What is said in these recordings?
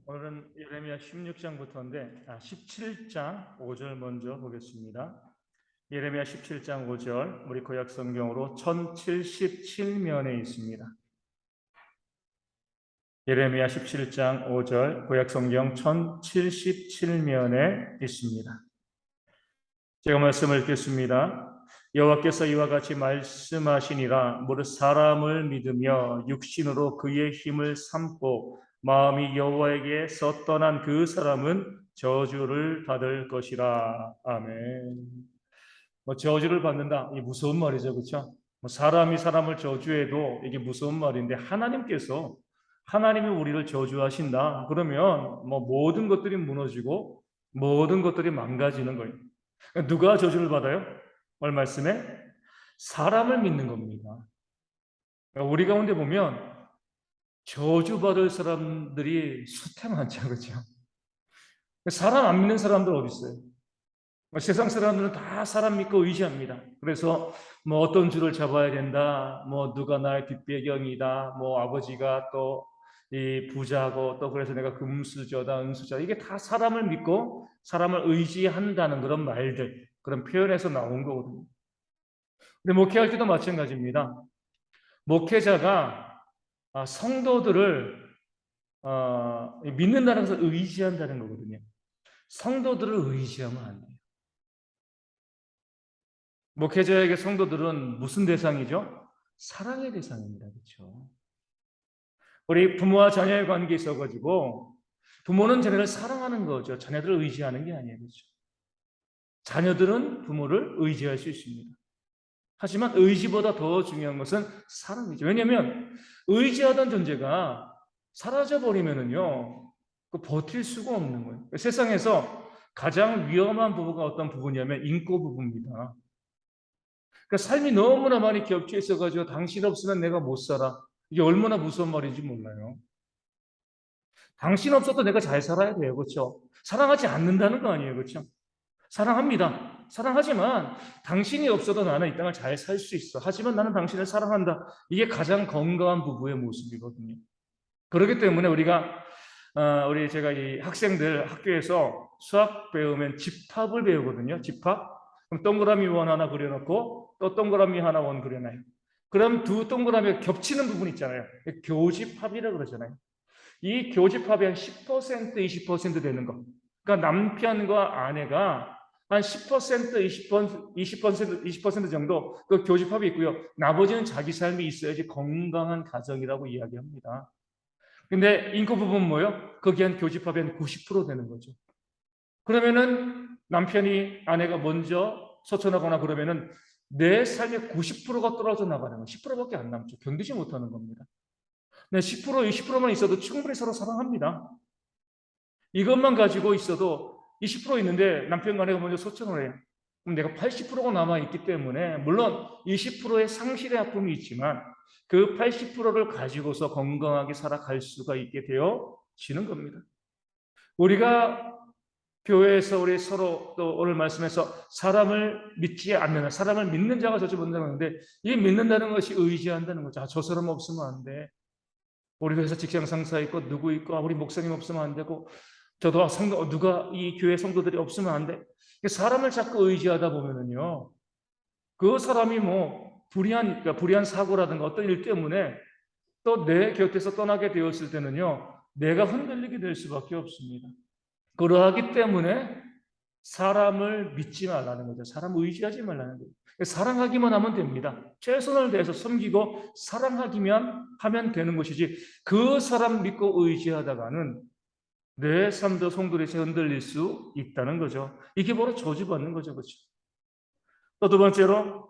오늘은 예레미야 16장부터인데 17장 5절 먼저 보겠습니다. 예레미야 17장 5절 우리 구약 성경으로 1077면에 있습니다. 예레미야 17장 5절 구약 성경 1077면에 있습니다. 제가 말씀을 읽겠습니다. 여호와께서 이와 같이 말씀하시니라. 무릇 사람을 믿으며 육신으로 그의 힘을 삼고 마음이 여호와에게서 떠난 그 사람은 저주를 받을 것이라. 아멘. 저주를 받는다. 이게 무서운 말이죠, 그렇죠? 사람이 사람을 저주해도 이게 무서운 말인데 하나님이 우리를 저주하신다. 그러면 모든 것들이 무너지고 모든 것들이 망가지는 거예요. 누가 저주를 받아요? 오늘 말씀에 사람을 믿는 겁니다. 우리 가운데 보면 저주받을 사람들이 수태 많죠, 그렇죠? 사람 안 믿는 사람들 어디 있어요? 세상 사람들은 다 사람 믿고 의지합니다. 그래서 어떤 줄을 잡아야 된다, 누가 나의 뒷배경이다, 아버지가 또 이 부자고 또 그래서 내가 금수저다, 은수저, 이게 다 사람을 믿고 사람을 의지한다는 그런 말들, 그런 표현에서 나온 거거든요. 근데 목회할 때도 마찬가지입니다. 목회자가 성도들을 믿는다는 것을 의지한다는 거거든요. 성도들을 의지하면 안 돼요. 목회자에게 성도들은 무슨 대상이죠? 사랑의 대상입니다. 그렇죠? 우리 부모와 자녀의 관계에 있어가지고 부모는 자녀를 사랑하는 거죠. 자녀들을 의지하는 게 아니에요. 그렇죠? 자녀들은 부모를 의지할 수 있습니다. 하지만 의지보다 더 중요한 것은 사랑이죠. 왜냐하면 의지하던 존재가 사라져버리면은요, 버틸 수가 없는 거예요. 세상에서 가장 위험한 부분가 어떤 부분이냐면 인고 부분입니다. 그러니까 삶이 너무나 많이 겹쳐 있어가지고 당신 없으면 내가 못 살아. 이게 얼마나 무서운 말인지 몰라요. 당신 없어도 내가 잘 살아야 돼요. 그렇죠? 사랑하지 않는다는 거 아니에요. 그렇죠? 사랑합니다. 사랑하지만 당신이 없어도 나는 이 땅을 잘 살 수 있어. 하지만 나는 당신을 사랑한다. 이게 가장 건강한 부부의 모습이거든요. 그렇기 때문에 제가 이 학생들 학교에서 수학 배우면 집합을 배우거든요. 집합. 그럼 동그라미 원 하나 그려놓고 또 동그라미 하나 원 그려놔요. 그럼 두 동그라미가 겹치는 부분 있잖아요. 교집합이라고 그러잖아요. 이 교집합이 한 10%, 20% 되는 거. 그러니까 남편과 아내가 한 10%, 20% 정도 그 교집합이 있고요. 나머지는 자기 삶이 있어야지 건강한 가정이라고 이야기합니다. 근데 인구 부분 뭐요? 거기 한 교집합이 한 90% 되는 거죠. 그러면은 남편이 아내가 먼저 소천하거나 그러면은 내 삶의 90%가 떨어져 나가는 거예요. 10%밖에 안 남죠. 견디지 못하는 겁니다. 네, 10%, 20%만 있어도 충분히 서로 사랑합니다. 이것만 가지고 있어도 20% 있는데 남편과 아내가 먼저 소천을 해요. 그럼 내가 80%가 남아있기 때문에 물론 20%의 상실의 아픔이 있지만 그 80%를 가지고서 건강하게 살아갈 수가 있게 되어지는 겁니다. 우리가 교회에서 우리 서로 또 오늘 말씀에서 사람을 믿지 않는, 사람을 믿는 자가 저주 본다고 하는데 이 믿는다는 것이 의지한다는 거죠. 저 사람 없으면 안 돼. 우리 회사 직장 상사 있고 누구 있고 우리 목사님 없으면 안 되고 저도 누가 이 교회 성도들이 없으면 안 돼. 사람을 자꾸 의지하다 보면은요, 그 사람이 불의한 사고라든가 어떤 일 때문에 또 내 곁에서 떠나게 되었을 때는요, 내가 흔들리게 될 수밖에 없습니다. 그러하기 때문에 사람을 믿지 말라는 거죠. 사람 의지하지 말라는 거죠. 사랑하기만 하면 됩니다. 최선을 다해서 섬기고 사랑하기만 하면 되는 것이지 그 사람 믿고 의지하다가는 내 삶도 송두리째 흔들릴 수 있다는 거죠. 이게 바로 저주받는 거죠. 그렇죠? 또 두 번째로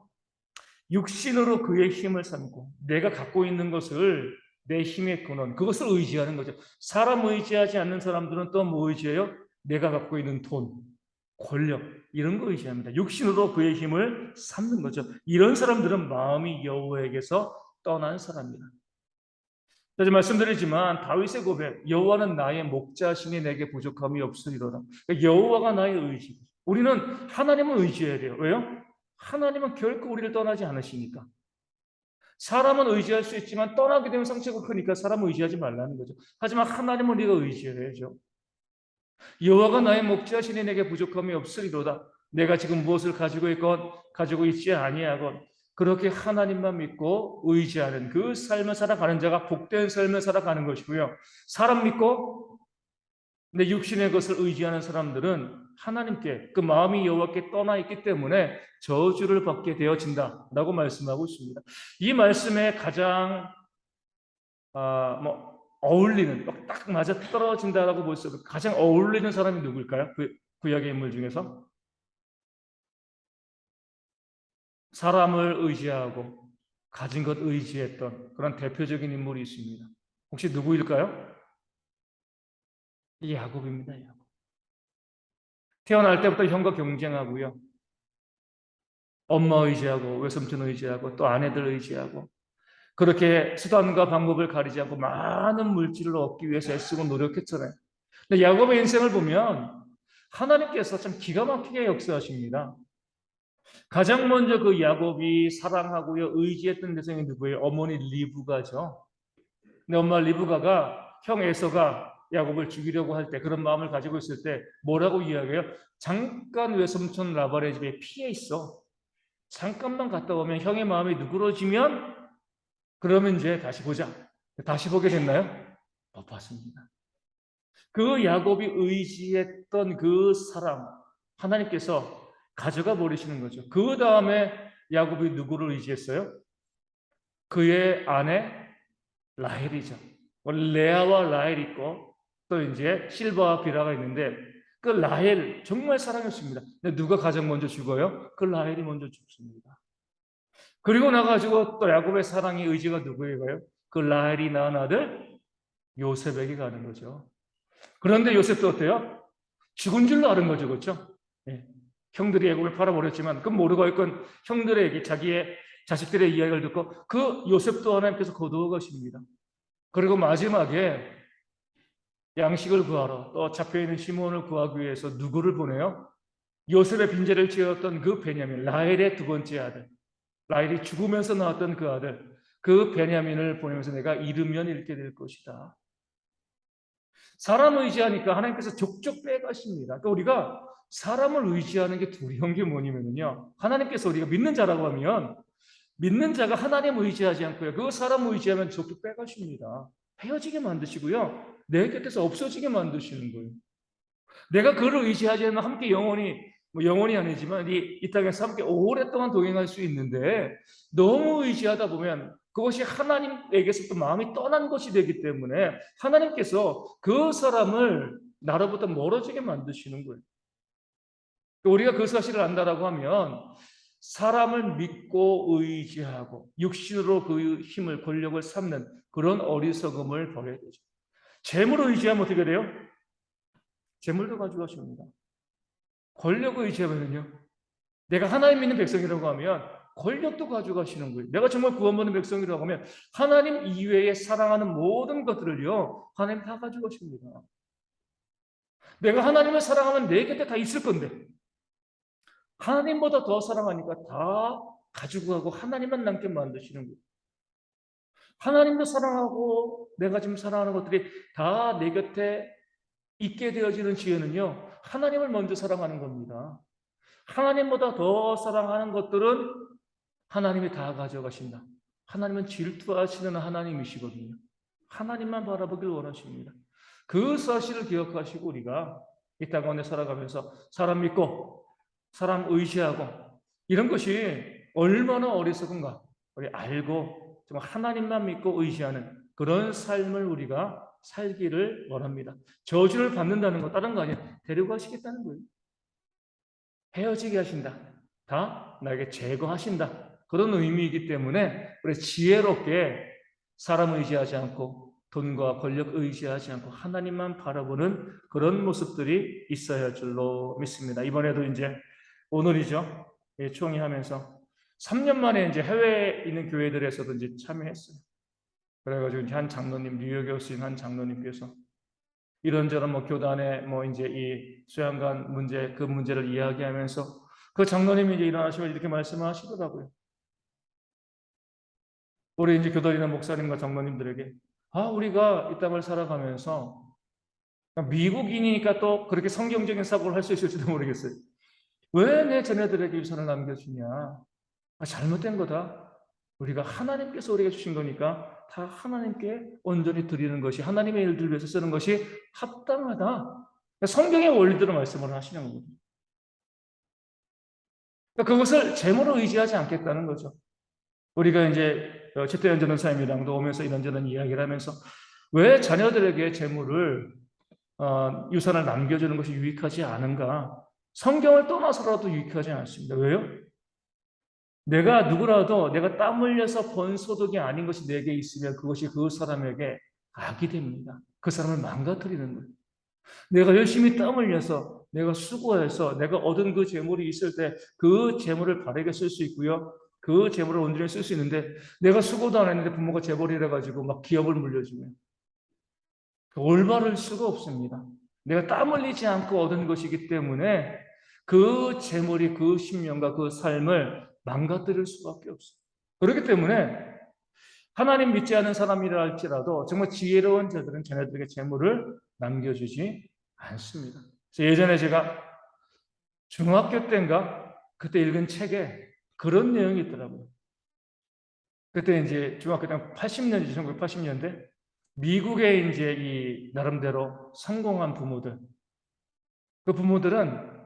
육신으로 그의 힘을 삼고 내가 갖고 있는 것을 내 힘의 근원, 그것을 의지하는 거죠. 사람 의지하지 않는 사람들은 또 뭐 의지해요? 내가 갖고 있는 돈, 권력 이런 거 의지합니다. 육신으로 그의 힘을 삼는 거죠. 이런 사람들은 마음이 여호와에게서 떠난 사람입니다. 다시 말씀드리지만 다윗의 고백, 여호와는 나의 목자시니 내게 부족함이 없으리로다. 그러니까 여호와가 나의 의지. 우리는 하나님을 의지해야 돼요. 왜요? 하나님은 결코 우리를 떠나지 않으시니까. 사람은 의지할 수 있지만 떠나게 되면 상처가 크니까 사람을 의지하지 말라는 거죠. 하지만 하나님을 네가 의지해야죠. 여호와가 나의 목자시니 내게 부족함이 없으리로다. 내가 지금 무엇을 가지고 있건 가지고 있지 아니하건 그렇게 하나님만 믿고 의지하는 그 삶을 살아가는 자가 복된 삶을 살아가는 것이고요. 사람 믿고 내 육신의 것을 의지하는 사람들은 하나님께 그 마음이 여호와께 떠나 있기 때문에 저주를 받게 되어진다라고 말씀하고 있습니다. 이 말씀에 가장 어울리는 딱 맞아 떨어진다라고 볼 수 있고 가장 어울리는 사람이 누구일까요? 구약의 인물 중에서 사람을 의지하고 가진 것 의지했던 그런 대표적인 인물이 있습니다. 혹시 누구일까요? 야곱입니다. 야곱. 태어날 때부터 형과 경쟁하고요. 엄마 의지하고 외삼촌 의지하고 또 아내들 의지하고 그렇게 수단과 방법을 가리지 않고 많은 물질을 얻기 위해서 애쓰고 노력했잖아요. 근데 야곱의 인생을 보면 하나님께서 참 기가 막히게 역사하십니다. 가장 먼저 그 야곱이 사랑하고요 의지했던 대상이 누구예요? 어머니 리브가죠. 근데 엄마 리브가가 형 에서가 야곱을 죽이려고 할 때 그런 마음을 가지고 있을 때 뭐라고 이야기해요? 잠깐 외삼촌 라반의 집에 피해 있어. 잠깐만 갔다 오면 형의 마음이 누그러지면 그러면 이제 다시 보자. 다시 보게 됐나요? 못 봤습니다. 그 야곱이 의지했던 그 사람 하나님께서 가져가 버리시는 거죠. 그 다음에 야곱이 누구를 의지했어요? 그의 아내 라헬이죠. 레아와 라헬 있고 또 이제 실바와 비라가 있는데 그 라헬 정말 사랑했습니다. 근데 누가 가장 먼저 죽어요? 그 라헬이 먼저 죽습니다. 그리고 나가지고 또 야곱의 사랑의 의지가 누구예요? 그 라헬이 낳은 아들 요셉에게 가는 거죠. 그런데 요셉도 어때요? 죽은 줄로 아는 거죠, 그렇죠? 예. 형들이 애굽을 팔아버렸지만 그 모르고 있건 형들에게 자기의 자식들의 이야기를 듣고 그 요셉도 하나님께서 거두어 가십니다. 그리고 마지막에 양식을 구하러 또 잡혀있는 시몬을 구하기 위해서 누구를 보내요? 요셉의 빈자리를 채웠던 그 베냐민, 라헬의 두 번째 아들, 라헬이 죽으면서 낳았던 그 아들, 그 베냐민을 보내면서 내가 잃으면 잃게 될 것이다. 사람을 의지하니까 하나님께서 족족 빼가십니다. 그러니까 우리가 사람을 의지하는 게 두려운 게 뭐냐면요. 하나님께서 우리가 믿는 자라고 하면 믿는 자가 하나님을 의지하지 않고요. 그 사람을 의지하면 족족 빼가십니다. 헤어지게 만드시고요. 내 곁에서 없어지게 만드시는 거예요. 내가 그를 의지하지 않으면 함께 영원히 아니지만 이 땅에서 함께 오랫동안 동행할 수 있는데 너무 의지하다 보면 그것이 하나님에게서 또 마음이 떠난 것이 되기 때문에 하나님께서 그 사람을 나로부터 멀어지게 만드시는 거예요. 우리가 그 사실을 안다라고 하면 사람을 믿고 의지하고 육신으로 그 힘을 권력을 삼는 그런 어리석음을 버려야 되죠. 재물을 의지하면 어떻게 돼요? 재물도 가져가십니다. 권력을 의지하면요. 내가 하나님 믿는 백성이라고 하면 권력도 가져가시는 거예요. 내가 정말 구원받는 백성이라고 하면 하나님 이외에 사랑하는 모든 것들을요. 하나님 다 가져가십니다. 내가 하나님을 사랑하면 내 곁에 다 있을 건데 하나님보다 더 사랑하니까 다 가지고 가고 하나님만 남게 만드시는 거예요. 하나님도 사랑하고 내가 지금 사랑하는 것들이 다 내 곁에 있게 되어지는 지혜는요. 하나님을 먼저 사랑하는 겁니다. 하나님보다 더 사랑하는 것들은 하나님이 다 가져가신다. 하나님은 질투하시는 하나님이시거든요. 하나님만 바라보길 원하십니다. 그 사실을 기억하시고 우리가 이 땅 가운데 살아가면서 사람 믿고 사람 의지하고 이런 것이 얼마나 어리석은가 우리 알고 정말 하나님만 믿고 의지하는 그런 삶을 우리가 살기를 원합니다. 저주를 받는다는 거 다른 거 아니에요. 데려가시겠다는 거예요. 헤어지게 하신다. 다 나에게 제거하신다. 그런 의미이기 때문에 우리 지혜롭게 사람 의지하지 않고 돈과 권력 의지하지 않고 하나님만 바라보는 그런 모습들이 있어야 할 줄로 믿습니다. 이번에도 이제 오늘이죠. 총회하면서 3년 만에 이제 해외에 있는 교회들에서도 이제 참여했어요. 그래가지고 한 장로님, 뉴욕에 오신 한 장로님께서 이런저런 교단의 이제 이 수양관 문제, 그 문제를 이야기하면서 그 장로님이 이제 일어나시면 이렇게 말씀하시더라고요. 우리 이제 교단이나 목사님과 장로님들에게 우리가 이 땅을 살아가면서 미국인이니까 또 그렇게 성경적인 사고를 할 수 있을지도 모르겠어요. 왜 내 자녀들에게 유산을 남겨주냐? 잘못된 거다. 우리가 하나님께서 우리에게 주신 거니까 다 하나님께 온전히 드리는 것이 하나님의 일들을 위해서 쓰는 것이 합당하다. 성경의 원리대로 말씀을 하시는 거거든요. 그것을 재물로 의지하지 않겠다는 거죠. 우리가 이제 최태현 전도사님이랑도 오면서 이런저런 이야기를 하면서 왜 자녀들에게 재물을 유산을 남겨주는 것이 유익하지 않은가? 성경을 떠나서라도 유익하지 않습니다. 왜요? 내가 누구라도 내가 땀 흘려서 번 소득이 아닌 것이 내게 있으면 그것이 그 사람에게 악이 됩니다. 그 사람을 망가뜨리는 거예요. 내가 열심히 땀 흘려서 내가 수고해서 내가 얻은 그 재물이 있을 때 그 재물을 바르게 쓸 수 있고요. 그 재물을 온전히 쓸 수 있는데 내가 수고도 안 했는데 부모가 재벌이라 가지고 막 기업을 물려주면 올바를 수가 없습니다. 내가 땀 흘리지 않고 얻은 것이기 때문에 그 재물이 그 신명과 그 삶을 망가뜨릴 수밖에 없어요. 그렇기 때문에 하나님 믿지 않은 사람이라 할지라도 정말 지혜로운 자들은 자녀들에게 재물을 남겨주지 않습니다. 그래서 예전에 제가 중학교 때인가 그때 읽은 책에 그런 내용이 있더라고요. 그때 이제 중학교 때 80년대, 1980년대 미국의 이제 이 나름대로 성공한 부모들, 그 부모들은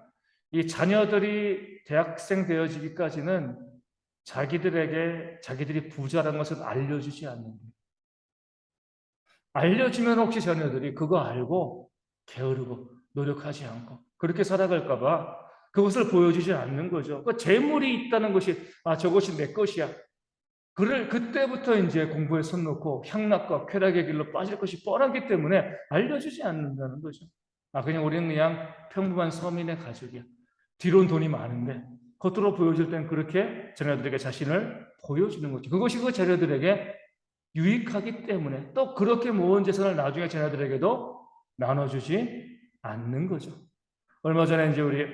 이 자녀들이 대학생 되어지기까지는 자기들에게 자기들이 부자라는 것을 알려주지 않는 거예요. 알려주면 혹시 자녀들이 그거 알고 게으르고 노력하지 않고 그렇게 살아갈까봐 그것을 보여주지 않는 거죠. 그 재물이 있다는 것이 저것이 내 것이야. 그때부터 이제 공부에 손 놓고 향락과 쾌락의 길로 빠질 것이 뻔하기 때문에 알려주지 않는다는 거죠. 그냥 우리는 그냥 평범한 서민의 가족이야. 뒤로는 돈이 많은데 겉으로 보여줄 땐 그렇게 자녀들에게 자신을 보여주는 거죠. 그것이 그 자녀들에게 유익하기 때문에 또 그렇게 모은 재산을 나중에 자녀들에게도 나눠주지 않는 거죠. 얼마 전에 이제 우리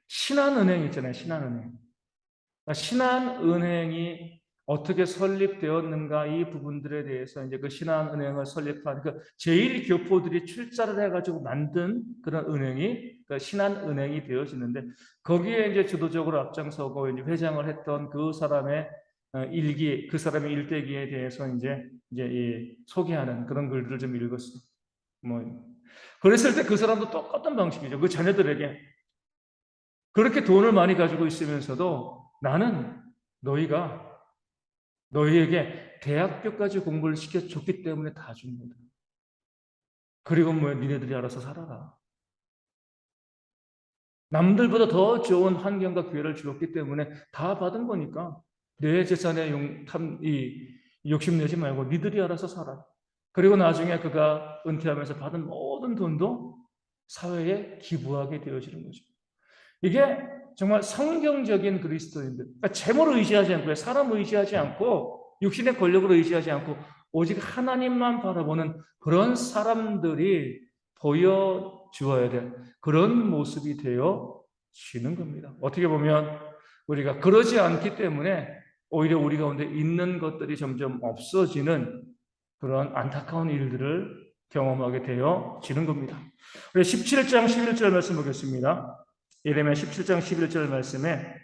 신한은행 있잖아요. 신한은행. 신한은행이 어떻게 설립되었는가 이 부분들에 대해서 이제 그 신한은행을 설립한 그 제1교포들이 출자를 해가지고 만든 그런 은행이 그 신한은행이 되어지는데 거기에 이제 주도적으로 앞장서고 이제 회장을 했던 그 사람의 일기, 그 사람의 일대기에 대해서 이제 이 소개하는 그런 글들을 좀 읽었어요. 그랬을 때 그 사람도 똑같은 방식이죠. 그 자녀들에게 그렇게 돈을 많이 가지고 있으면서도 나는 너희에게 대학교까지 공부를 시켜줬기 때문에 다 준 거다. 그리고 니네들이 알아서 살아라. 남들보다 더 좋은 환경과 기회를 주었기 때문에 다 받은 거니까 내 재산에 욕심내지 말고 니들이 알아서 살아. 그리고 나중에 그가 은퇴하면서 받은 모든 돈도 사회에 기부하게 되어지는 거죠. 이게 정말 성경적인 그리스도인들, 그러니까 재물을 의지하지 않고 사람을 의지하지 않고 육신의 권력을 의지하지 않고 오직 하나님만 바라보는 그런 사람들이 보여주어야 될 그런 모습이 되어지는 겁니다. 어떻게 보면 우리가 그러지 않기 때문에 오히려 우리 가운데 있는 것들이 점점 없어지는 그런 안타까운 일들을 경험하게 되어지는 겁니다. 우리 17장 11절 말씀 보겠습니다. 예레미야 17장 11절 말씀에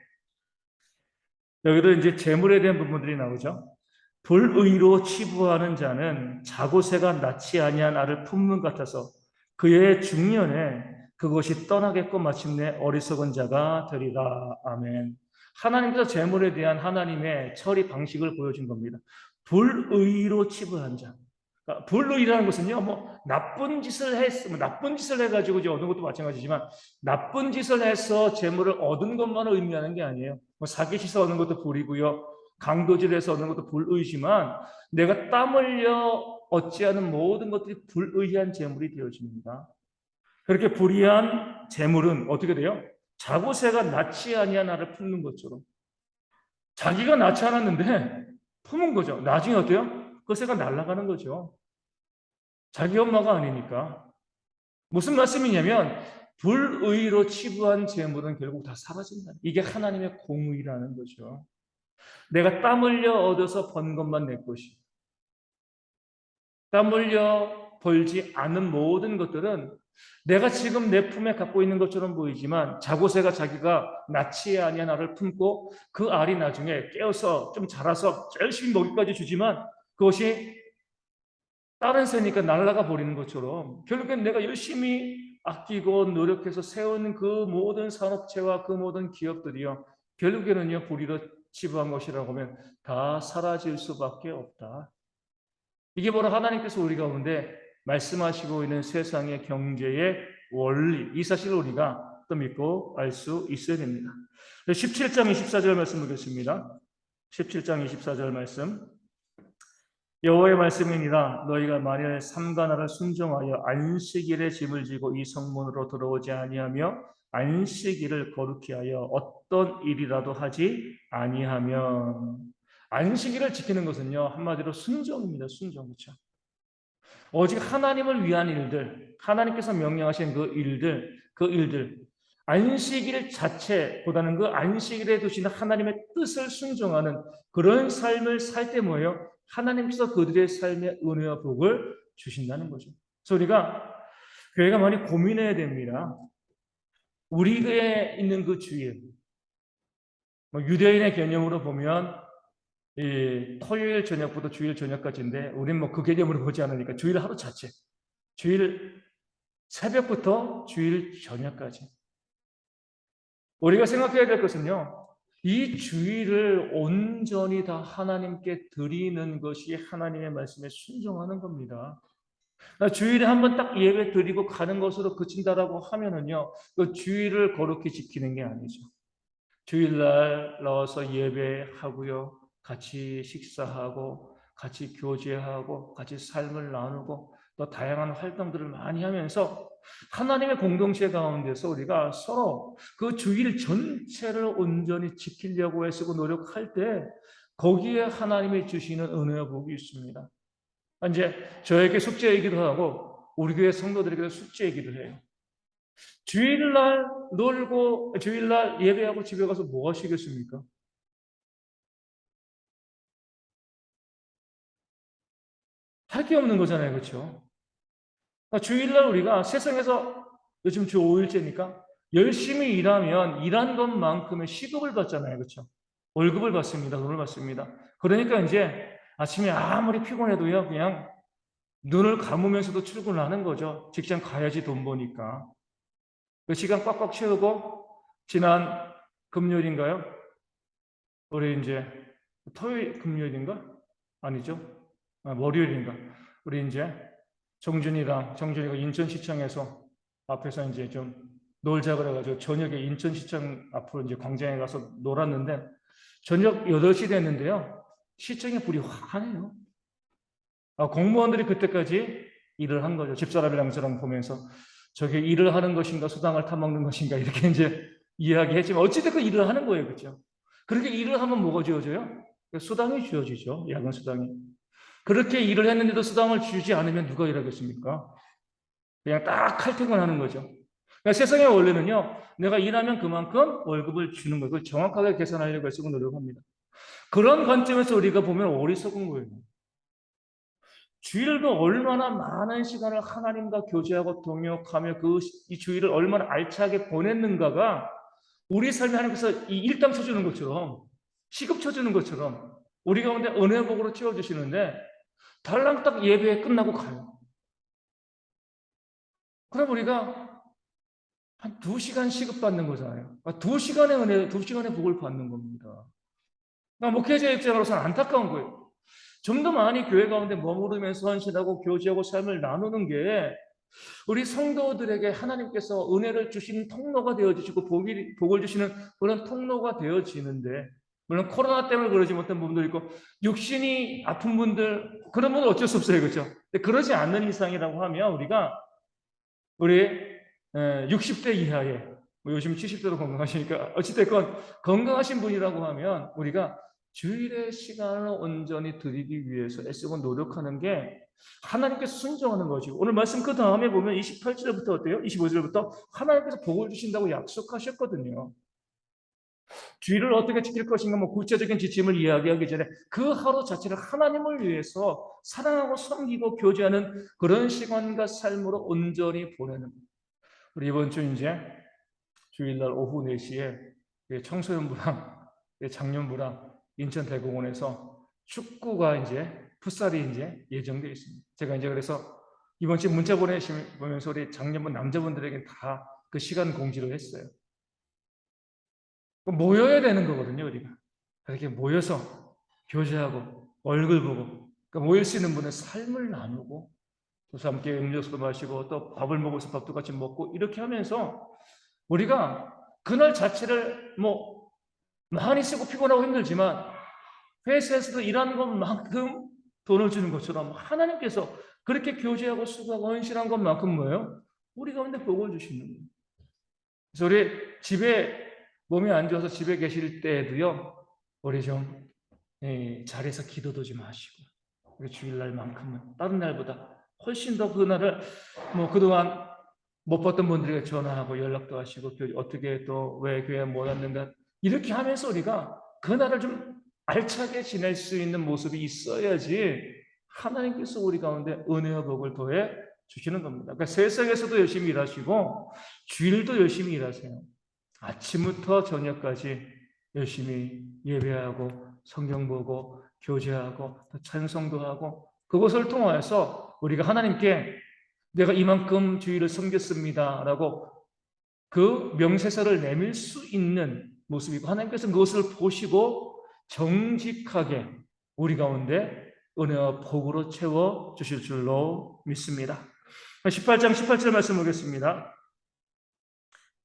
여기도 이제 재물에 대한 부분들이 나오죠. 불의로 치부하는 자는 자고새가 낳지 아니한 알을 품는 같아서 그의 중년에 그것이 떠나겠고 마침내 어리석은 자가 되리라. 아멘. 하나님께서 재물에 대한 하나님의 처리 방식을 보여준 겁니다. 불의로 치부한 자. 불의라는 것은요, 나쁜 짓을 나쁜 짓을 해가지고 이제 얻은 것도 마찬가지지만, 나쁜 짓을 해서 재물을 얻은 것만을 의미하는 게 아니에요. 사기치서 얻는 것도 불이고요, 강도질해서 얻는 것도 불의지만, 내가 땀 흘려 얻지 않은 모든 것들이 불의한 재물이 되어집니다. 그렇게 불의한 재물은 어떻게 돼요? 자고새가 낳지 아니한 알을 품는 것처럼. 자기가 낳지 않았는데 품은 거죠. 나중에 어때요? 그 새가 날아가는 거죠. 자기 엄마가 아니니까. 무슨 말씀이냐면 불의로 치부한 재물은 결국 다 사라진다. 이게 하나님의 공의라는 거죠. 내가 땀 흘려 얻어서 번 것만 내 것이. 땀 흘려 벌지 않은 모든 것들은 내가 지금 내 품에 갖고 있는 것처럼 보이지만 자고새가 자기가 낳지 아니한 알을 품고 그 알이 나중에 깨어서 좀 자라서 열심히 먹이까지 주지만 그것이 다른 새니까 날아가 버리는 것처럼 결국엔 내가 열심히 아끼고 노력해서 세운 그 모든 산업체와 그 모든 기업들이요 결국에는요 불의로 치부한 것이라고 하면 다 사라질 수밖에 없다. 이게 바로 하나님께서 우리 가운데 말씀하시고 있는 세상의 경제의 원리, 이 사실을 우리가 또 믿고 알 수 있어야 됩니다. 17장 24절 말씀 보겠습니다. 17장 24절 말씀. 여호와의 말씀이니라. 너희가 만일 삼가 나를 순종하여 안식일에 짐을 지고 이 성문으로 들어오지 아니하며 안식일을 거룩히 하여 어떤 일이라도 하지 아니하면, 안식일을 지키는 것은요 한마디로 순종입니다. 순종. 그렇죠? 오직 하나님을 위한 일들, 하나님께서 명령하신 그 일들, 안식일 자체보다는 그 안식일에 두시는 하나님의 뜻을 순종하는 그런 삶을 살 때 뭐예요? 하나님께서 그들의 삶의 은혜와 복을 주신다는 거죠. 그래서 우리가 교회가 많이 고민해야 됩니다. 우리에 있는 그 주일, 유대인의 개념으로 보면 토요일 저녁부터 주일 저녁까지인데 우리는 그 개념으로 보지 않으니까 주일 하루 자체, 주일 새벽부터 주일 저녁까지. 우리가 생각해야 될 것은요, 이 주일을 온전히 다 하나님께 드리는 것이 하나님의 말씀에 순종하는 겁니다. 주일에 한번 딱 예배 드리고 가는 것으로 그친다라고 하면은요, 그 주일을 거룩히 지키는 게 아니죠. 주일날 나와서 예배하고요, 같이 식사하고, 같이 교제하고, 같이 삶을 나누고, 또 다양한 활동들을 많이 하면서 하나님의 공동체 가운데서 우리가 서로 그 주일 전체를 온전히 지키려고 애쓰고 노력할 때 거기에 하나님이 주시는 은혜와 복이 있습니다. 이제 저에게 숙제이기도 하고 우리 교회 성도들에게도 숙제이기도 해요. 주일날 놀고 주일날 예배하고 집에 가서 뭐 하시겠습니까? 할 게 없는 거잖아요. 그렇죠? 주일날 우리가 세상에서 요즘 주 5일째니까 열심히 일하면 일한 것만큼의 시급을 받잖아요. 그렇죠? 월급을 받습니다. 돈을 받습니다. 그러니까 이제 아침에 아무리 피곤해도요. 그냥 눈을 감으면서도 출근하는 거죠. 직장 가야지 돈 버니까. 그 시간 꽉꽉 채우고 지난 금요일인가요? 우리 이제 토요일 금요일인가? 아니죠. 월요일인가? 우리 이제 정준이가 인천시청에서 앞에서 이제 좀 놀자 그래가지고 저녁에 인천시청 앞으로 이제 광장에 가서 놀았는데 저녁 8시 됐는데요. 시청에 불이 환해요. 공무원들이 그때까지 일을 한 거죠. 집사람이랑 저랑 보면서 저게 일을 하는 것인가 수당을 타먹는 것인가 이렇게 이제 이야기했지만 어찌됐건 일을 하는 거예요. 그렇죠? 그렇게 일을 하면 뭐가 주어져요? 수당이 주어지죠. 야근 수당이. 그렇게 일을 했는데도 수당을 주지 않으면 누가 일하겠습니까? 그냥 딱 칼퇴근하는 거죠. 그러니까 세상의 원리는요. 내가 일하면 그만큼 월급을 주는 거예요. 그걸 정확하게 계산하려고 애쓰고 노력합니다. 그런 관점에서 우리가 보면 어리석은 거예요. 주일도 얼마나 많은 시간을 하나님과 교제하고 동역하며 이 주일을 얼마나 알차게 보냈는가가 우리 삶에 하나님께서 이 일당 쳐주는 것처럼 시급 쳐주는 것처럼 우리 가운데 은혜 복으로 채워주시는데 달랑딱 예배 끝나고 가요. 그럼 우리가 한 2시간 시급받는 거잖아요. 2시간의 은혜, 2시간의 복을 받는 겁니다. 목회자 입장으로서는 안타까운 거예요. 좀 더 많이 교회 가운데 머무르면서 헌신하고 교제하고 삶을 나누는 게 우리 성도들에게 하나님께서 은혜를 주시는 통로가 되어주시고 복을 주시는 그런 통로가 되어지는데, 물론 코로나 때문에 그러지 못한 분도 있고 육신이 아픈 분들 그런 분은 어쩔 수 없어요. 그렇죠? 근데 그러지 않는 이상이라고 하면 우리 60대 이하의 요즘 70대도 건강하시니까 어찌됐건 건강하신 분이라고 하면 우리가 주일의 시간을 온전히 드리기 위해서 애쓰고 노력하는 게 하나님께서 순종하는 거지. 오늘 말씀 그 다음에 보면 28절부터 어때요? 25절부터 하나님께서 복을 주신다고 약속하셨거든요. 주일을 어떻게 지킬 것인가 뭐 구체적인 지침을 이야기하기 전에 그 하루 자체를 하나님을 위해서 사랑하고 섬기고 교제하는 그런 시간과 삶으로 온전히 보내는. 우리 이번 주 이제 주일날 오후 4시에 청소년부랑 장년부랑 인천대공원에서 축구가 이제 풋살이 이제 예정되어 있습니다. 제가 이제 그래서 이번 주 문자 보내시면서 우리 장년분 남자분들에게 다 그 시간 공지를 했어요. 모여야 되는 거거든요, 우리가. 그렇게 모여서 교제하고 얼굴 보고 그러니까 모일 수 있는 분의 삶을 나누고 또 함께 음료수도 마시고 또 밥을 먹어서 밥도 같이 먹고 이렇게 하면서 우리가 그날 자체를 뭐 많이 쓰고 피곤하고 힘들지만 회사에서도 일하는 것만큼 돈을 주는 것처럼 하나님께서 그렇게 교제하고 수고하고 헌신한 것만큼 뭐예요? 우리 가운데 복을 주시는 거예요. 그래서 우리 집에 몸이 안 좋아서 집에 계실 때에도요, 우리 좀 자리에서 기도도 좀 하시고 우리 주일날만큼은 다른 날보다 훨씬 더 그날을 뭐 그동안 못 봤던 분들에게 전화하고 연락도 하시고 어떻게 또 왜 교회에 모였는가 이렇게 하면서 우리가 그날을 좀 알차게 지낼 수 있는 모습이 있어야지 하나님께서 우리 가운데 은혜와 복을 더해 주시는 겁니다. 그러니까 세상에서도 열심히 일하시고 주일도 열심히 일하세요. 아침부터 저녁까지 열심히 예배하고 성경 보고 교제하고 찬송도 하고 그것을 통하여서 우리가 하나님께 내가 이만큼 주일을 섬겼습니다 라고 그 명세서를 내밀 수 있는 모습이고 하나님께서 그것을 보시고 정직하게 우리 가운데 은혜와 복으로 채워 주실 줄로 믿습니다. 18장 18절 말씀 보겠습니다.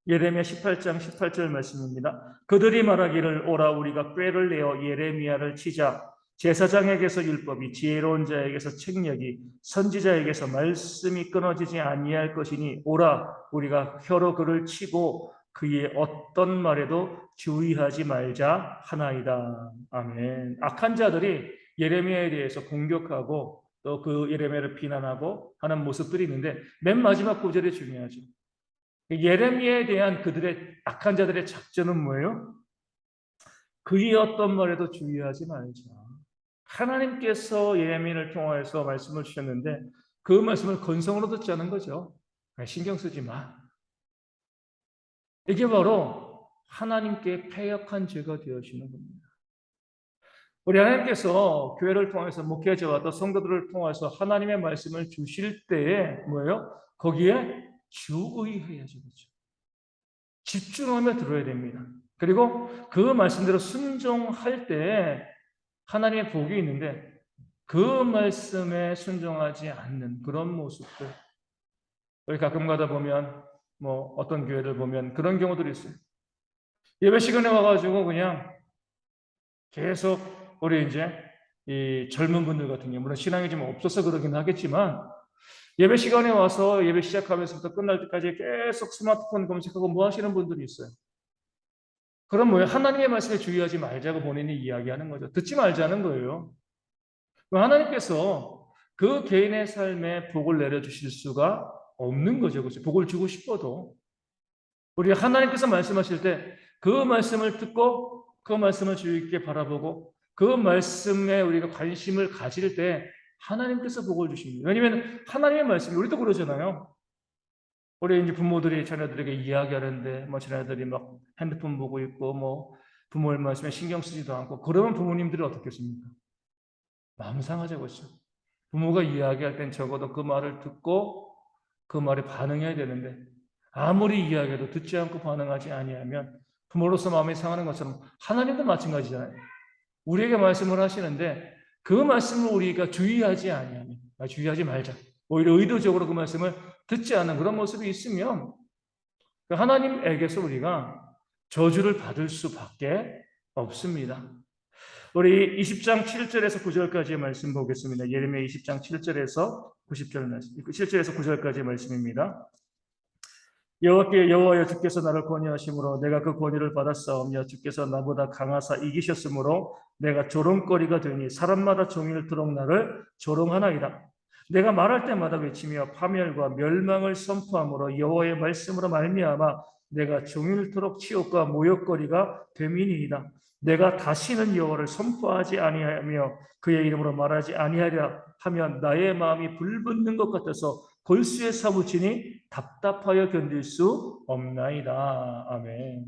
예레미야 18장 18절 말씀입니다. 그들이 말하기를 오라 우리가 꾀를 내어 예레미야를 치자. 제사장에게서 율법이 지혜로운 자에게서 책략이 선지자에게서 말씀이 끊어지지 아니할 것이니 오라 우리가 혀로 그를 치고 그의 어떤 말에도 주의하지 말자 하나이다. 아멘. 악한 자들이 예레미야에 대해서 공격하고 또 그 예레미야를 비난하고 하는 모습들이 있는데 맨 마지막 구절이 중요하죠. 예레미야에 대한 그들의 악한 자들의 작전은 뭐예요? 그의 어떤 말에도 주의하지 말자. 하나님께서 예레미야를 통하여서 말씀을 주셨는데 그 말씀을 건성으로 듣지 않은 거죠. 신경 쓰지 마. 이게 바로 하나님께 패역한 죄가 되어지는 겁니다. 우리 하나님께서 교회를 통해서 목회자와 또 성도들을 통해서 하나님의 말씀을 주실 때에 뭐예요? 거기에 주의해야죠. 그렇죠? 집중하며 들어야 됩니다. 그리고 그 말씀대로 순종할 때 하나님의 복이 있는데 그 말씀에 순종하지 않는 그런 모습들 우리 가끔 가다 보면 뭐 어떤 교회를 보면 그런 경우들이 있어요. 예배 시간에 와가지고 그냥 계속 우리 이제 이 젊은 분들 같은 경우 물론 신앙이 좀 없어서 그러긴 하겠지만 예배 시간에 와서 예배 시작하면서부터 끝날 때까지 계속 스마트폰 검색하고 뭐 하시는 분들이 있어요. 그럼 뭐예요? 하나님의 말씀에 주의하지 말자고 본인이 이야기하는 거죠. 듣지 말자는 거예요. 하나님께서 그 개인의 삶에 복을 내려주실 수가 없는 거죠. 그렇죠? 복을 주고 싶어도. 우리 하나님께서 말씀하실 때 그 말씀을 듣고 그 말씀을 주의 깊게 바라보고 그 말씀에 우리가 관심을 가질 때 하나님께서 복을 주십니다. 왜냐하면 하나님의 말씀이 우리도 그러잖아요. 우리 이제 부모들이 자녀들에게 이야기하는데 뭐 자녀들이 막 핸드폰 보고 있고 뭐 부모의 말씀에 신경 쓰지도 않고 그러면 부모님들이 어떻겠습니까? 마음 상하죠, 그렇죠? 부모가 이야기할 땐 적어도 그 말을 듣고 그 말에 반응해야 되는데 아무리 이야기해도 듣지 않고 반응하지 아니하면 부모로서 마음이 상하는 것처럼 하나님도 마찬가지잖아요. 우리에게 말씀을 하시는데 그 말씀을 우리가 주의하지 아니하면 주의하지 말자. 오히려 의도적으로 그 말씀을 듣지 않는 그런 모습이 있으면 하나님에게서 우리가 저주를 받을 수밖에 없습니다. 우리 20장 7절에서 9절까지의 말씀 보겠습니다. 예레미야 20장 7절에서 90절 말씀, 7절에서 9절까지의 말씀입니다. 여호와여 주께서 나를 권유하심으로 내가 그 권유를 받았사오며 주께서 나보다 강하사 이기셨으므로 내가 조롱거리가 되니 사람마다 종일토록 나를 조롱하나이다. 내가 말할 때마다 외치며 파멸과 멸망을 선포함으로 여호와의 말씀으로 말미암아 내가 종일토록 치욕과 모욕거리가 됨이니이다. 내가 다시는 여호와를 선포하지 아니하며 그의 이름으로 말하지 아니하려 하면 나의 마음이 불붙는 것 같아서 골수에 사무치니 답답하여 견딜 수 없나이다. 아멘.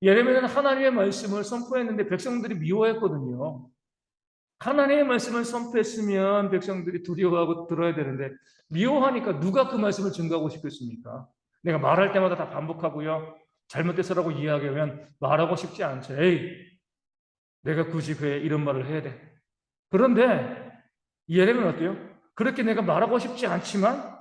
예레미야는 하나님의 말씀을 선포했는데 백성들이 미워했거든요. 하나님의 말씀을 선포했으면 백성들이 두려워하고 들어야 되는데 미워하니까 누가 그 말씀을 증거하고 싶겠습니까? 내가 말할 때마다 다 반복하고요. 잘못돼서라고 이야기하면 말하고 싶지 않죠. 에이, 내가 굳이 왜 이런 말을 해야 돼? 그런데 예레미야는 어때요? 그렇게 내가 말하고 싶지 않지만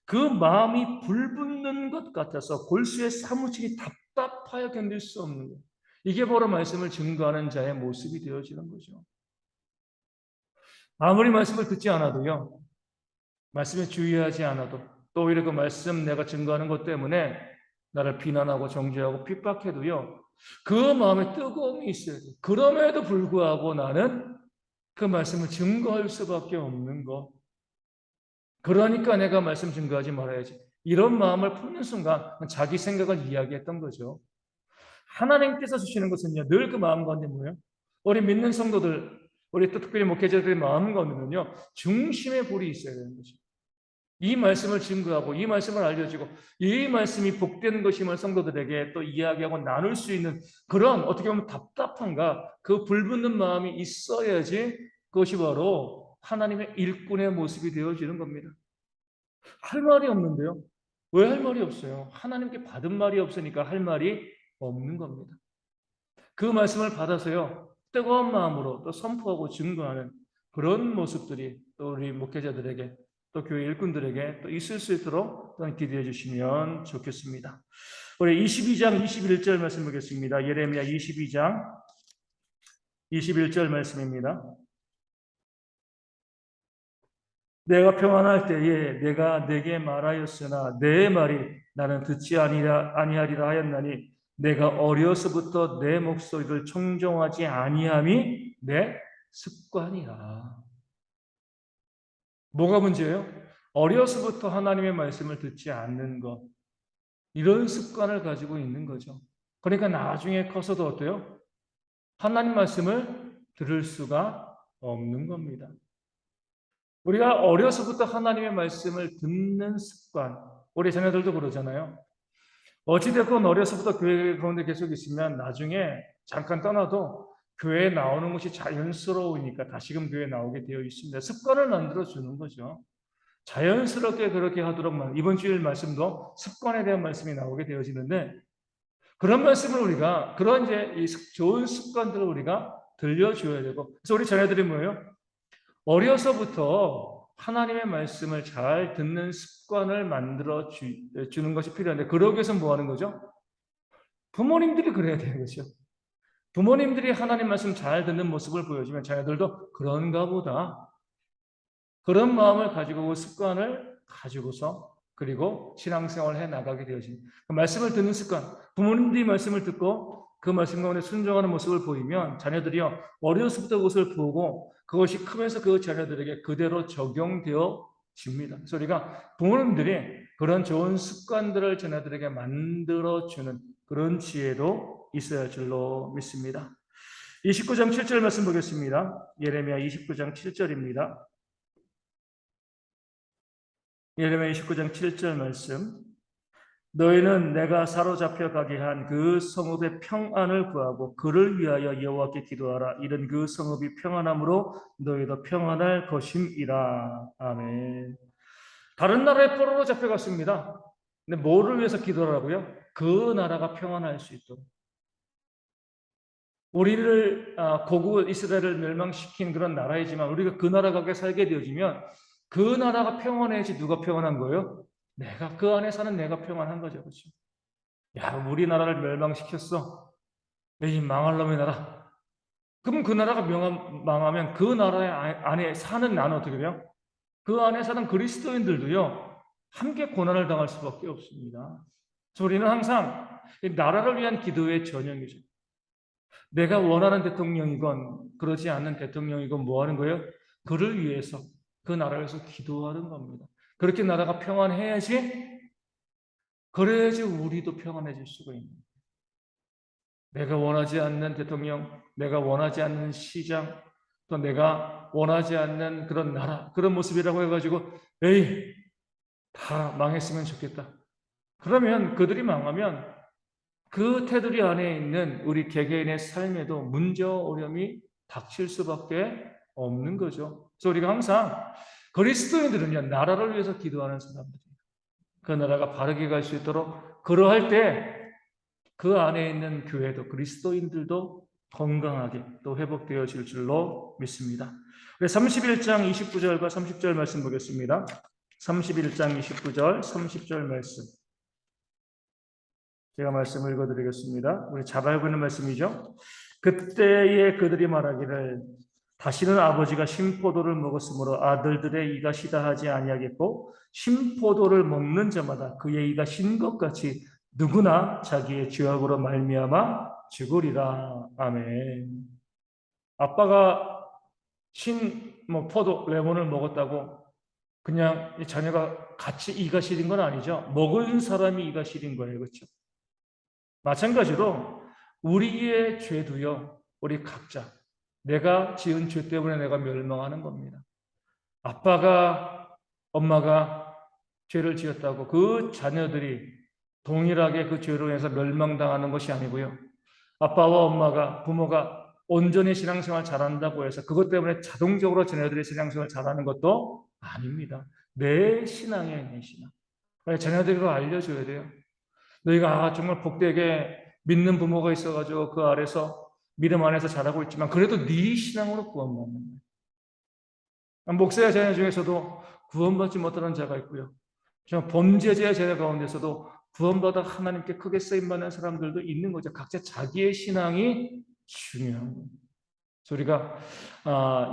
그 마음이 불붙는 것 같아서 골수에 사무치니 답답하여 견딜 수 없는 것. 이게 바로 말씀을 증거하는 자의 모습이 되어지는 거죠. 아무리 말씀을 듣지 않아도요. 말씀에 주의하지 않아도 또 오히려 그 말씀 내가 증거하는 것 때문에 나를 비난하고 정죄하고 핍박해도요. 그 마음에 뜨거움이 있어야 돼요. 그럼에도 불구하고 나는 그 말씀을 증거할 수밖에 없는 것. 그러니까 내가 말씀 증거하지 말아야지. 이런 마음을 품는 순간 자기 생각을 이야기했던 거죠. 하나님께서 주시는 것은요. 늘 그 마음 가운데 뭐예요? 우리 믿는 성도들, 우리 또 특별히 목회자들의 마음 가운데는요. 중심의 불이 있어야 되는 거죠. 이 말씀을 증거하고 이 말씀을 알려주고 이 말씀이 복된 것임을 성도들에게 또 이야기하고 나눌 수 있는 그런 어떻게 보면 답답함과 그 불붙는 마음이 있어야지 그것이 바로 하나님의 일꾼의 모습이 되어지는 겁니다. 할 말이 없는데요. 왜 할 말이 없어요? 하나님께 받은 말이 없으니까 할 말이 없는 겁니다. 그 말씀을 받아서요. 뜨거운 마음으로 또 선포하고 증거하는 그런 모습들이 또 우리 목회자들에게 또 교회 일꾼들에게 또 있을 수 있도록 또한 기도해 주시면 좋겠습니다. 우리 22장 21절 말씀 보겠습니다. 예레미야 22장 21절 말씀입니다. 내가 평안할 때에 내가 내게 말하였으나 내 말이 나는 듣지 아니하리라 하였나니 내가 어려서부터 내 목소리를 청종하지 아니함이 내 습관이라. 뭐가 문제예요? 어려서부터 하나님의 말씀을 듣지 않는 것. 이런 습관을 가지고 있는 거죠. 그러니까 나중에 커서도 어때요? 하나님 말씀을 들을 수가 없는 겁니다. 우리가 어려서부터 하나님의 말씀을 듣는 습관, 우리 자녀들도 그러잖아요. 어찌됐건 어려서부터 교회 가운데 계속 있으면 나중에 잠깐 떠나도 교회에 나오는 것이 자연스러우니까 다시금 교회에 나오게 되어 있습니다. 습관을 만들어 주는 거죠. 자연스럽게 그렇게 하도록 이번 주일 말씀도 습관에 대한 말씀이 나오게 되어지는데 그런 말씀을 우리가 그런 이제 이 좋은 습관들을 우리가 들려줘야 되고 그래서 우리 자녀들이 뭐예요? 어려서부터 하나님의 말씀을 잘 듣는 습관을 만들어 주는 것이 필요한데 그러기 위해서 뭐 하는 거죠? 부모님들이 그래야 되는 거죠. 부모님들이 하나님 말씀 잘 듣는 모습을 보여주면 자녀들도 그런가 보다. 그런 마음을 가지고 그 습관을 가지고서 그리고 신앙생활을 해 나가게 되어집니다. 그 말씀을 듣는 습관, 부모님들이 말씀을 듣고 그 말씀 가운데 순종하는 모습을 보이면 자녀들이요 어려서부터 그것을 보고 그것이 크면서 그 자녀들에게 그대로 적용되어집니다. 그래서 우리가 부모님들이 그런 좋은 습관들을 자녀들에게 만들어주는 그런 지혜도 있어야 할 줄로 믿습니다. 29장 7절 말씀 보겠습니다. 예레미야 29장 7절입니다. 예레미야 29장 7절 말씀. 너희는 내가 사로잡혀 가게 한 그 성읍의 평안을 구하고 그를 위하여 여호와께 기도하라. 이런 그 성읍이 평안함으로 너희도 평안할 것임이라. 아멘. 다른 나라에 포로로 잡혀갔습니다. 근데 뭐를 위해서 기도하라고요? 그 나라가 평안할 수 있도록. 우리를 고국 이스라엘을 멸망시킨 그런 나라이지만 우리가 그 나라 가게 살게 되어지면 그 나라가 평안해야지 누가 평안한 거예요? 내가 그 안에 사는 내가 평안한 거죠. 그렇죠? 야, 우리나라를 멸망시켰어. 이 망할 놈의 나라. 그럼 그 나라가 망하면 그 나라의 안에 사는 나는 어떻게 돼요? 그 안에 사는 그리스도인들도요. 함께 고난을 당할 수밖에 없습니다. 그래서 우리는 항상 나라를 위한 기도의 전형이죠. 내가 원하는 대통령이건 그러지 않는 대통령이건 뭐 하는 거예요? 그를 위해서 그 나라를 위해서 기도하는 겁니다. 그렇게 나라가 평안해야지 그래야지 우리도 평안해질 수가 있는 거예요. 내가 원하지 않는 대통령, 내가 원하지 않는 시장, 또 내가 원하지 않는 그런 나라, 그런 모습이라고 해가지고 에이, 다 망했으면 좋겠다. 그러면 그들이 망하면 그 테두리 안에 있는 우리 개개인의 삶에도 문제와 어려움이 닥칠 수밖에 없는 거죠. 그래서 우리가 항상 그리스도인들은요, 나라를 위해서 기도하는 사람들이에요. 그 나라가 바르게 갈 수 있도록 그러할 때 그 안에 있는 교회도 그리스도인들도 건강하게 또 회복되어질 줄로 믿습니다. 우리 31장 29절과 30절 말씀 보겠습니다. 31장 29절, 30절 말씀. 제가 말씀을 읽어드리겠습니다. 우리 잘 알고 있는 말씀이죠. 그때에 그들이 말하기를 다시는 아버지가 신포도를 먹었으므로 아들들의 이가 시다 하지 아니하겠고 신포도를 먹는 자마다 그의 이가 신 것 같이 누구나 자기의 죄악으로 말미암아 죽으리라. 아멘. 아빠가 포도 레몬을 먹었다고 그냥 이 자녀가 같이 이가 시린 건 아니죠. 먹은 사람이 이가 시린 거예요. 그렇죠? 마찬가지로 우리의 죄도요, 우리 각자 내가 지은 죄 때문에 내가 멸망하는 겁니다. 아빠가, 엄마가 죄를 지었다고 그 자녀들이 동일하게 그 죄로 인해서 멸망당하는 것이 아니고요. 아빠와 엄마가, 부모가 온전히 신앙생활 잘한다고 해서 그것 때문에 자동적으로 자녀들이 신앙생활 잘하는 것도 아닙니다. 내 신앙에 내 신앙. 자녀들이 그걸 알려줘야 돼요. 너희가 정말 복되게 믿는 부모가 있어가지고 그 아래서 믿음 안에서 자라고 있지만 그래도 네 신앙으로 구원받는 거예요. 목사의 자녀 중에서도 구원받지 못하는 자가 있고요. 범죄자의 자녀 가운데서도 구원받아 하나님께 크게 쓰임받는 사람들도 있는 거죠. 각자 자기의 신앙이 중요한 거예요. 우리가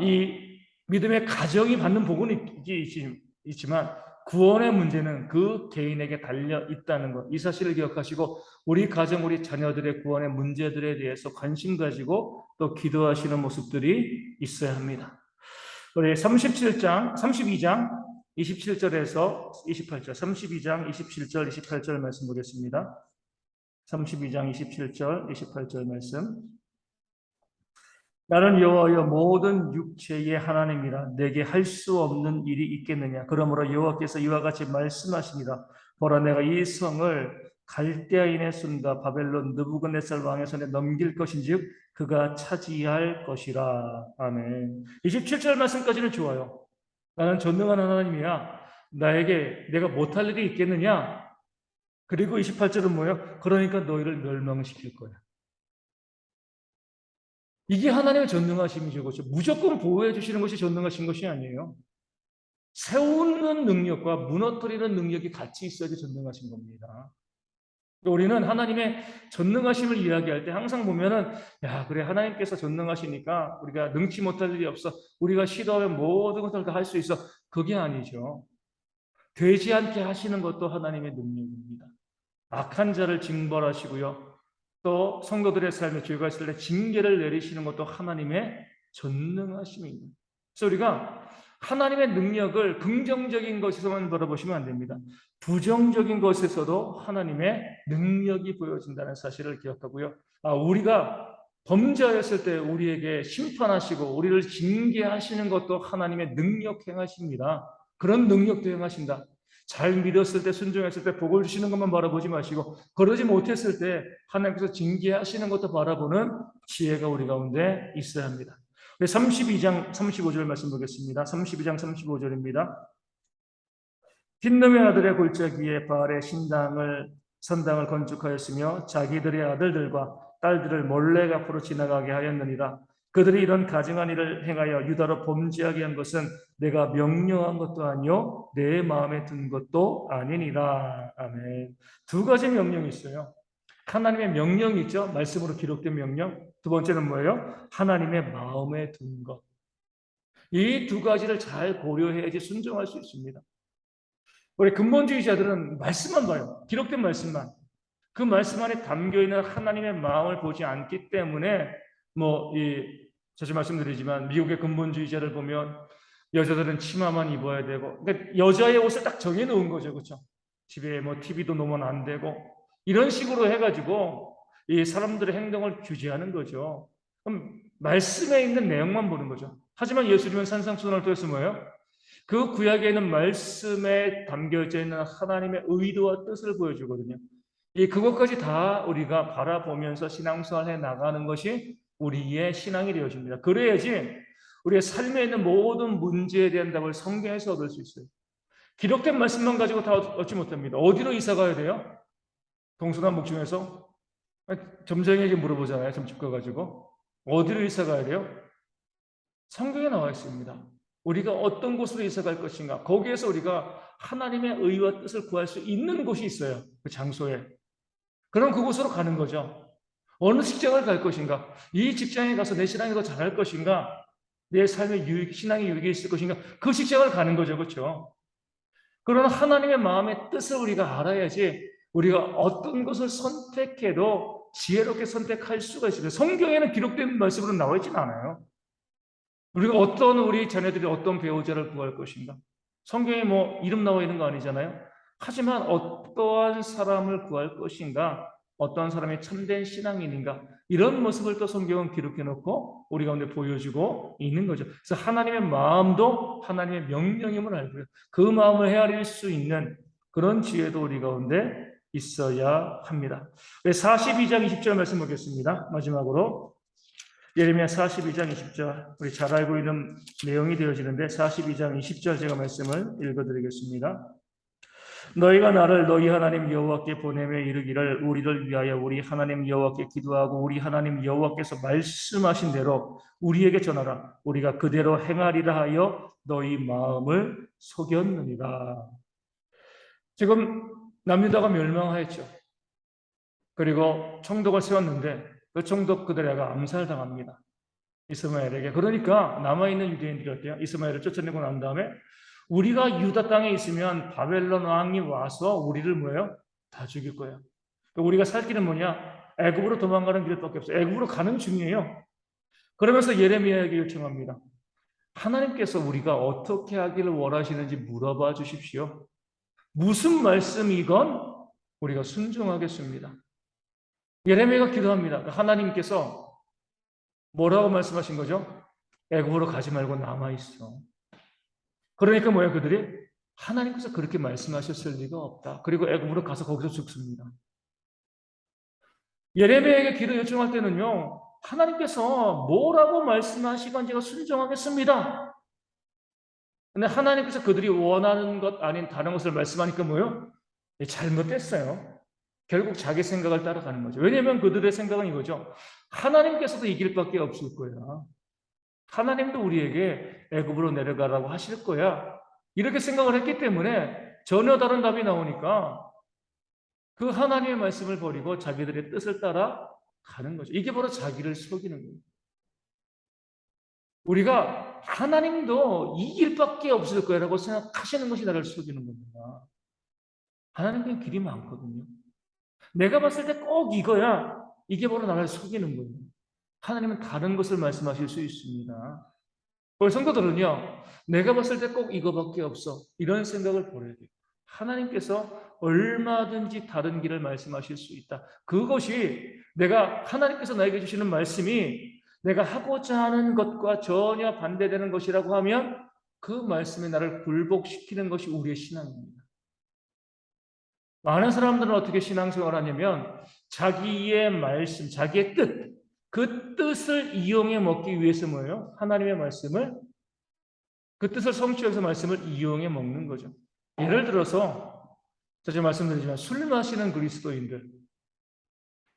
이 믿음의 가정이 받는 복은 있지만 구원의 문제는 그 개인에게 달려 있다는 것, 이 사실을 기억하시고 우리 가정, 우리 자녀들의 구원의 문제들에 대해서 관심 가지고 또 기도하시는 모습들이 있어야 합니다. 우리 32장 27절에서 28절, 32장 27절, 28절 말씀 보겠습니다. 32장 27절, 28절 말씀. 나는 여호와여 모든 육체의 하나님이라 내게 할 수 없는 일이 있겠느냐. 그러므로 여호와께서 이와 같이 말씀하시니라. 보라 내가 이 성을 갈대아인의 손과 바벨론 느부갓네살 왕의 손에 넘길 것인즉 그가 차지할 것이라. 아멘. 27절 말씀까지는 좋아요. 나는 전능한 하나님이야. 나에게 내가 못할 일이 있겠느냐. 그리고 28절은 뭐예요? 그러니까 너희를 멸망시킬 거야. 이게 하나님의 전능하심이죠. 그렇죠? 무조건 보호해 주시는 것이 전능하신 것이 아니에요. 세우는 능력과 무너뜨리는 능력이 같이 있어야지 전능하신 겁니다. 우리는 하나님의 전능하심을 이야기할 때 항상 보면은 야 그래 하나님께서 전능하시니까 우리가 능치 못할 일이 없어. 우리가 시도하면 모든 것을 다 할 수 있어. 그게 아니죠. 되지 않게 하시는 것도 하나님의 능력입니다. 악한 자를 징벌하시고요. 또 성도들의 삶에 죄가 있을 때 징계를 내리시는 것도 하나님의 전능하심입니다. 그래서 우리가 하나님의 능력을 긍정적인 것에서만 바라보시면 안 됩니다. 부정적인 것에서도 하나님의 능력이 보여진다는 사실을 기억하고요. 우리가 범죄했을 때 우리에게 심판하시고 우리를 징계하시는 것도 하나님의 능력 행하십니다. 그런 능력도 행하신다. 잘 믿었을 때 순종했을 때 복을 주시는 것만 바라보지 마시고 그러지 못했을 때 하나님께서 징계하시는 것도 바라보는 지혜가 우리 가운데 있어야 합니다. 32장 35절 말씀 보겠습니다. 32장 35절입니다. 흰놈의 아들의 골짜기에 바알의 선당을 건축하였으며 자기들의 아들들과 딸들을 몰래 앞으로 지나가게 하였느니라. 그들이 이런 가증한 일을 행하여 유다로 범죄하게 한 것은 내가 명령한 것도 아니요 내 마음에 든 것도 아니니라. 아멘. 두 가지 명령이 있어요. 하나님의 명령이 있죠. 말씀으로 기록된 명령. 두 번째는 뭐예요? 하나님의 마음에 든 것. 이 두 가지를 잘 고려해야지 순종할 수 있습니다. 우리 근본주의자들은 말씀만 봐요. 기록된 말씀만. 그 말씀 안에 담겨있는 하나님의 마음을 보지 않기 때문에 자주 말씀드리지만 미국의 근본주의자를 보면 여자들은 치마만 입어야 되고 그러니까 여자의 옷을 딱 정해놓은 거죠. 그렇죠? 집에 뭐 TV도 놓으면 안 되고 이런 식으로 해가지고 이 사람들의 행동을 규제하는 거죠. 그럼 말씀에 있는 내용만 보는 거죠. 하지만 예수님은 산상수훈을 통해서 뭐예요? 그 구약에 있는 말씀에 담겨져 있는 하나님의 의도와 뜻을 보여주거든요. 이 그것까지 다 우리가 바라보면서 신앙생활 해 나가는 것이 우리의 신앙이 되어집니다. 그래야지 우리의 삶에 있는 모든 문제에 대한 답을 성경에서 얻을 수 있어요. 기록된 말씀만 가지고 다 얻지 못합니다. 어디로 이사 가야 돼요? 동서남북 중에서 점쟁이에게 물어보잖아요. 점집 가가지고 어디로 이사 가야 돼요? 성경에 나와 있습니다. 우리가 어떤 곳으로 이사 갈 것인가? 거기에서 우리가 하나님의 의와 뜻을 구할 수 있는 곳이 있어요. 그 장소에. 그럼 그곳으로 가는 거죠. 어느 직장을 갈 것인가? 이 직장에 가서 내 신앙이 더 잘할 것인가? 내 삶의 유익, 신앙의 유익이 있을 것인가? 그 직장을 가는 거죠. 그렇죠? 그러나 하나님의 마음의 뜻을 우리가 알아야지 우리가 어떤 것을 선택해도 지혜롭게 선택할 수가 있습니다. 성경에는 기록된 말씀으로 나와 있지는 않아요. 우리가 어떤 우리 자녀들이 어떤 배우자를 구할 것인가? 성경에 뭐 이름 나와 있는 거 아니잖아요. 하지만 어떠한 사람을 구할 것인가? 어떠한 사람이 참된 신앙인인가? 이런 모습을 또 성경은 기록해 놓고 우리 가운데 보여주고 있는 거죠. 그래서 하나님의 마음도 하나님의 명령임을 알고요. 그 마음을 헤아릴 수 있는 그런 지혜도 우리 가운데 있어야 합니다. 42장 20절 말씀 보겠습니다. 마지막으로 예레미야 42장 20절 우리 잘 알고 있는 내용이 되어지는데 42장 20절 제가 말씀을 읽어드리겠습니다. 너희가 나를 너희 하나님 여호와께 보내며 이르기를 우리를 위하여 우리 하나님 여호와께 기도하고 우리 하나님 여호와께서 말씀하신 대로 우리에게 전하라. 우리가 그대로 행하리라 하여 너희 마음을 속였느니라. 지금 남유다가 멸망하였죠. 그리고 총독을 세웠는데 그 총독 그들에게 암살당합니다. 이스마엘에게. 그러니까 남아있는 유대인들이 어때요? 이스마엘을 쫓아내고 난 다음에 우리가 유다 땅에 있으면 바벨론 왕이 와서 우리를 뭐예요? 다 죽일 거예요. 그러니까 우리가 살 길은 뭐냐? 애굽으로 도망가는 길밖에 없어요. 애굽으로 가는 중이에요. 그러면서 예레미야에게 요청합니다. 하나님께서 우리가 어떻게 하기를 원하시는지 물어봐 주십시오. 무슨 말씀이건 우리가 순종하겠습니다. 예레미야가 기도합니다. 하나님께서 뭐라고 말씀하신 거죠? 애굽으로 가지 말고 남아 있어. 그러니까 뭐야 그들이? 하나님께서 그렇게 말씀하셨을 리가 없다. 그리고 애굽으로 가서 거기서 죽습니다. 예레미야에게 기도 요청할 때는요. 하나님께서 뭐라고 말씀하시건 제가 순종하겠습니다. 근데 하나님께서 그들이 원하는 것 아닌 다른 것을 말씀하니까 뭐요? 잘못됐어요. 결국 자기 생각을 따라가는 거죠. 왜냐하면 그들의 생각은 이거죠. 하나님께서도 이길 밖에 없을 거야. 하나님도 우리에게 애굽으로 내려가라고 하실 거야. 이렇게 생각을 했기 때문에 전혀 다른 답이 나오니까 그 하나님의 말씀을 버리고 자기들의 뜻을 따라 가는 거죠. 이게 바로 자기를 속이는 거예요. 우리가 하나님도 이 길밖에 없을 거라고 생각하시는 것이 나를 속이는 겁니다. 하나님께 길이 많거든요. 내가 봤을 때 꼭 이거야. 이게 바로 나를 속이는 거예요. 하나님은 다른 것을 말씀하실 수 있습니다. 우리 성도들은요, 내가 봤을 때 꼭 이거밖에 없어. 이런 생각을 버려야 돼요. 하나님께서 얼마든지 다른 길을 말씀하실 수 있다. 그것이 하나님께서 나에게 주시는 말씀이 내가 하고자 하는 것과 전혀 반대되는 것이라고 하면 그 말씀이 나를 굴복시키는 것이 우리의 신앙입니다. 많은 사람들은 어떻게 신앙생활을 하냐면 자기의 말씀, 자기의 뜻, 그 뜻을 이용해 먹기 위해서 뭐예요? 하나님의 말씀을, 그 뜻을 성취해서 말씀을 이용해 먹는 거죠. 예를 들어서 제가 말씀드리지만 술 마시는 그리스도인들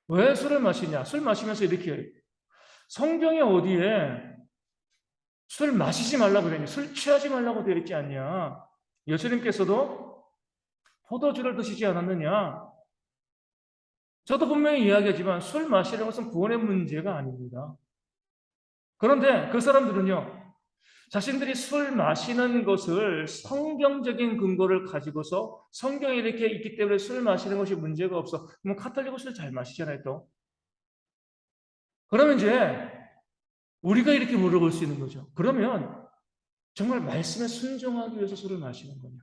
왜 술을 마시냐? 술 마시면서 이렇게 해요. 성경에 어디에 술 마시지 말라고 되어 있냐? 술 취하지 말라고 되어 있지 않냐? 예수님께서도 포도주를 드시지 않았느냐? 저도 분명히 이야기하지만 술 마시는 것은 구원의 문제가 아닙니다. 그런데 그 사람들은요, 자신들이 술 마시는 것을 성경적인 근거를 가지고서 성경에 이렇게 있기 때문에 술 마시는 것이 문제가 없어. 그럼 카톨릭은 술 잘 마시잖아요, 또. 그러면 이제 우리가 이렇게 물어볼 수 있는 거죠. 그러면 정말 말씀에 순종하기 위해서 술을 마시는 거냐?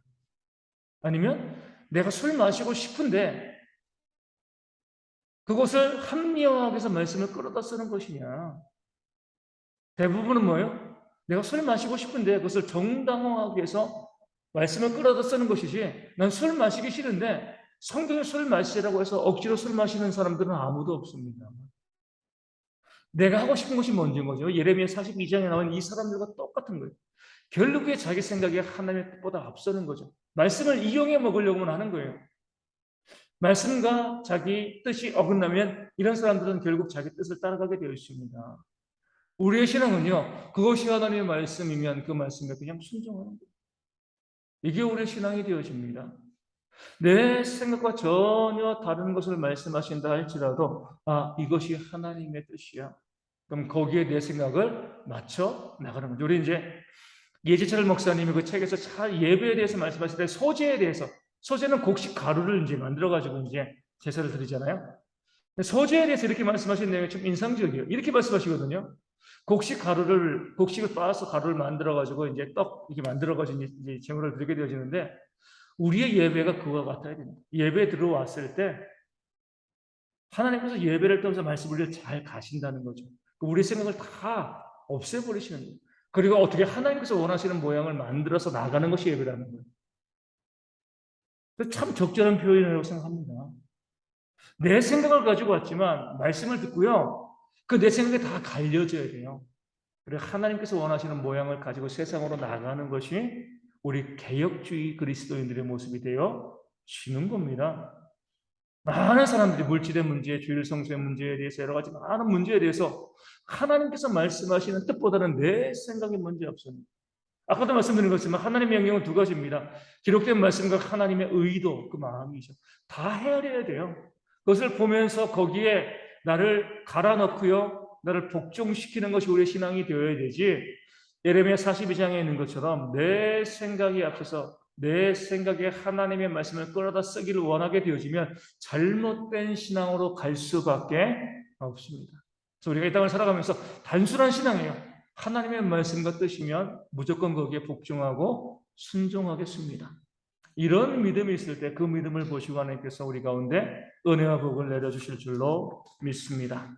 아니면 내가 술 마시고 싶은데 그것을 합리화하기 위해서 말씀을 끌어다 쓰는 것이냐? 대부분은 뭐예요? 내가 술 마시고 싶은데 그것을 정당화하기 위해서 말씀을 끌어다 쓰는 것이지, 난 술 마시기 싫은데 성경에 술 마시라고 해서 억지로 술 마시는 사람들은 아무도 없습니다. 내가 하고 싶은 것이 뭔지인 거죠. 예레미야 42장에 나온 이 사람들과 똑같은 거예요. 결국에 자기 생각이 하나님의 뜻보다 앞서는 거죠. 말씀을 이용해 먹으려고만 하는 거예요. 말씀과 자기 뜻이 어긋나면 이런 사람들은 결국 자기 뜻을 따라가게 되어 있습니다. 우리의 신앙은요, 그것이 하나님의 말씀이면 그 말씀에 그냥 순종하는 거예요. 이게 우리의 신앙이 되어집니다. 내 생각과 전혀 다른 것을 말씀하신다 할지라도, 아, 이것이 하나님의 뜻이야. 그럼 거기에 내 생각을 맞춰 나가는 거죠. 우리 이제 예지철 목사님이 그 책에서 잘 예배에 대해서 말씀하실 때 소재에 대해서, 소재는 곡식 가루를 이제 만들어가지고 이제 제사를 드리잖아요. 소재에 대해서 이렇게 말씀하신 내용이 좀 인상적이에요. 이렇게 말씀하시거든요. 곡식을 빻아서 가루를 만들어가지고 이제 떡 이렇게 만들어가지고 이제 제물을 드리게 되어지는데, 우리의 예배가 그와 같아야 됩니다. 예배 들어왔을 때 하나님께서 예배를 통해서 말씀을 잘 가신다는 거죠. 우리 생각을 다 없애버리시는 거예요. 그리고 어떻게 하나님께서 원하시는 모양을 만들어서 나가는 것이 예배라는 거예요. 참 적절한 표현이라고 생각합니다. 내 생각을 가지고 왔지만 말씀을 듣고요, 그 내 생각이 다 갈려져야 돼요. 그리고 하나님께서 원하시는 모양을 가지고 세상으로 나가는 것이 우리 개혁주의 그리스도인들의 모습이 되어지는 겁니다. 많은 사람들이 물질의 문제, 주일 성수의 문제에 대해서 여러 가지 많은 문제에 대해서 하나님께서 말씀하시는 뜻보다는 내 생각이 먼저 앞섭니다. 아까도 말씀드린 것처럼 하나님의 명령은 두 가지입니다. 기록된 말씀과 하나님의 의도, 그 마음이죠. 다 헤아려야 돼요. 그것을 보면서 거기에 나를 갈아 넣고요, 나를 복종시키는 것이 우리의 신앙이 되어야 되지, 예레미야 42장에 있는 것처럼 내 생각이 앞서서 내 생각에 하나님의 말씀을 끌어다 쓰기를 원하게 되어지면 잘못된 신앙으로 갈 수밖에 없습니다. 그래서 우리가 이 땅을 살아가면서 단순한 신앙이에요. 하나님의 말씀과 뜻이면 무조건 거기에 복종하고 순종하겠습니다. 이런 믿음이 있을 때 그 믿음을 보시고 하나님께서 우리 가운데 은혜와 복을 내려주실 줄로 믿습니다.